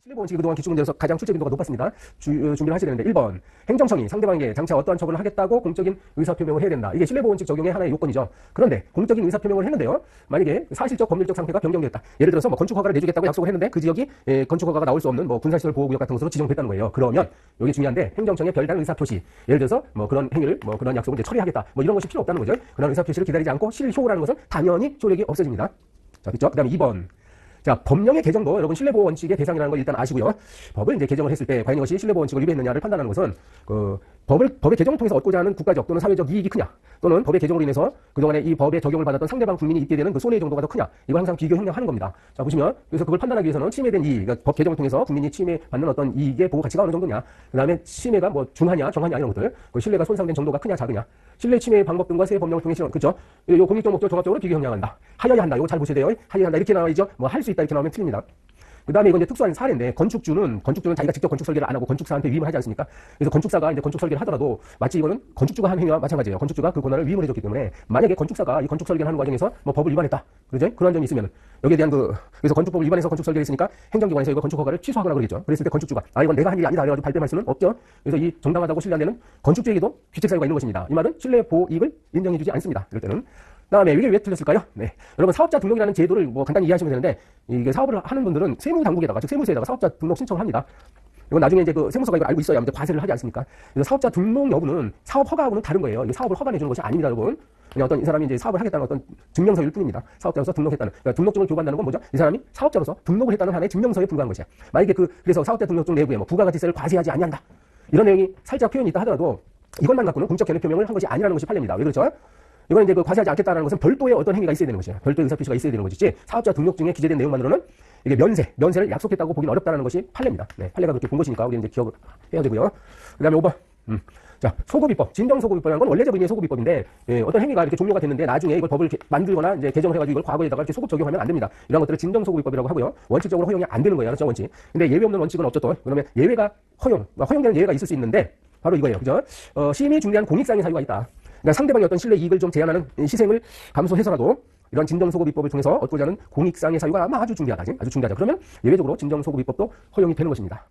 신뢰보험칙이 그동안 기초문제에서 가장 출제 빈도가 높았습니다. 준비를 하셔야 되는데 1번 행정청이 상대방에게 장차 어떠한 처분을 하겠다고 공적인 의사표명을 해야 된다. 이게 신뢰보험칙 적용의 하나의 요건이죠. 그런데 공적인 의사표명을 했는데요. 만약에 사실적 법률적 상태가 변경됐다. 예를 들어서 뭐 건축허가를 내주겠다고 약속을 했는데 그 지역이 건축허가가 나올 수 없는 뭐 군사시설 보호구역 같은 것으로 지정됐다는 거예요. 그러면 여기 중요한데 행정청의 별다른 의사표시, 예를 들어서 뭐 그런 행위를 뭐 그런 약속을 이제 처리하겠다. 뭐 이런 것이 필요 없다는 거죠. 그런 의사표시를 기다리지 않고 실효라는 것은 당연히 효력이 없어집니다. 자, 됐죠? 그다음에 2번. 자, 법령의 개정도 여러분 신뢰보호 원칙의 대상이라는 걸 일단 아시고요. 법을 이제 개정을 했을 때 과연 이것이 신뢰보호 원칙을 위배했느냐를 판단하는 것은 법의 개정을 통해서 얻고자 하는 국가적 또는 사회적 이익이 크냐, 또는 법의 개정으로 인해서 그동안에 이 법의 적용을 받았던 상대방 국민이 입게 되는 그 손해의 정도가 더 크냐, 이걸 항상 비교 형량하는 겁니다. 자, 보시면 그래서 그걸 판단하기 위해서는 침해된 이익, 그러니까 법 개정을 통해서 국민이 침해받는 어떤 이익의 보호 가치가 어느 정도냐, 그 다음에 침해가 뭐 중하냐 정하냐 이런 것들, 그 신뢰가 손상된 정도가 크냐 작으냐, 신뢰 침해의 방법 등과 세 법령을 통해 그렇죠? 요 공익적 목적 종합적으로 비교 형량한다. 하여야 한다. 이거 잘 보셔야 돼요. 하여야 한다. 이렇게 나와야죠. 뭐 할 수 있다 이렇게 나오면 틀립니다. 그 다음에 이건 이제 특수한 사례인데, 건축주는 자기가 직접 건축 설계를 안 하고 건축사한테 위임을 하지 않습니까? 그래서 건축사가 이제 건축 설계를 하더라도 마치 이거는 건축주가 한 행위와 마찬가지예요. 건축주가 그 권한을 위임을 해줬기 때문에 만약에 건축사가 이 건축 설계를 하는 과정에서 뭐 법을 위반했다. 그러죠? 그런 점이 있으면 여기에 대한 그래서 건축법을 위반해서 건축 설계를 했으니까 행정기관에서 이거 건축 허가를 취소하거나 그러겠죠. 그랬을 때 건축주가 이건 내가 한 일이 아니다 이래가지고 발뺌할 수는 없죠. 그래서 이 정당하다고 신뢰되는 건축주에게도 규칙 사유가 있는 것입니다. 이 말은 신뢰 보호 이익을 인정해주지 않습니다. 이럴 때는. 다음에 이게 왜 틀렸을까요? 네. 여러분 사업자 등록이라는 제도를 뭐 간단히 이해하시면 되는데, 이게 사업을 하는 분들은 세무당국에다가, 즉 세무서에다가 사업자 등록 신청을 합니다. 이건 나중에 이제 그 세무서가 이걸 알고 있어야 이제 과세를 하지 않습니까? 그래서 사업자 등록 여부는 사업 허가하고는 다른 거예요. 이게 사업을 허가내주는 것이 아닙니다, 여러분. 그냥 어떤 이 사람이 이제 사업을 하겠다는 어떤 증명서일 뿐입니다. 사업자로서 등록했다는. 그러니까 등록증을 교부한다는 건 뭐죠? 이 사람이 사업자로서 등록을 했다는 하나의 증명서에 불과한 것이야. 만약에 그래서 사업자 등록증 내부에 뭐 부가가치세를 과세하지 아니한다, 이런 내용이 살짝 표현이 있다 하더라도 이것만 갖고는 공적 견해 표명을 한 것이 아니라는 것이 판례입니다. 왜 그렇죠? 이건 이제 과세하지 않겠다는 것은 별도의 어떤 행위가 있어야 되는 것이에요. 별도의 의사표시가 있어야 되는 것이지, 사업자 등록증에 기재된 내용만으로는 이게 면세를 약속했다고 보기는 어렵다는 것이 판례입니다. 네, 판례가 그렇게 본 것이니까 우리는 이제 기억을 해야 되고요. 그 다음에 5번. 자, 소급입법. 진정소급입법이라는 건 원래적 의미의 소급입법인데, 어떤 행위가 이렇게 종료가 됐는데 나중에 이걸 법을 만들거나 이제 개정을 해가지고 이걸 과거에다가 이렇게 소급 적용하면 안 됩니다. 이런 것들을 진정소급입법이라고 하고요. 원칙적으로 허용이 안 되는 거예요. 그렇죠? 원칙. 근데 예외 없는 원칙은 없죠 또. 그러면 예외가 허용되는 예외가 있을 수 있는데, 바로 이거예요. 그죠? 심히 중대한 공익상의 사유가 있다. 그러니까 상대방의 어떤 신뢰 이익을 좀 제한하는 희생을 감수해서라도 이런 진정소급입법을 통해서 얻고자 하는 공익상의 사유가 아마 아주 중대하다. 아주 중대하다. 그러면 예외적으로 진정소급입법도 허용이 되는 것입니다.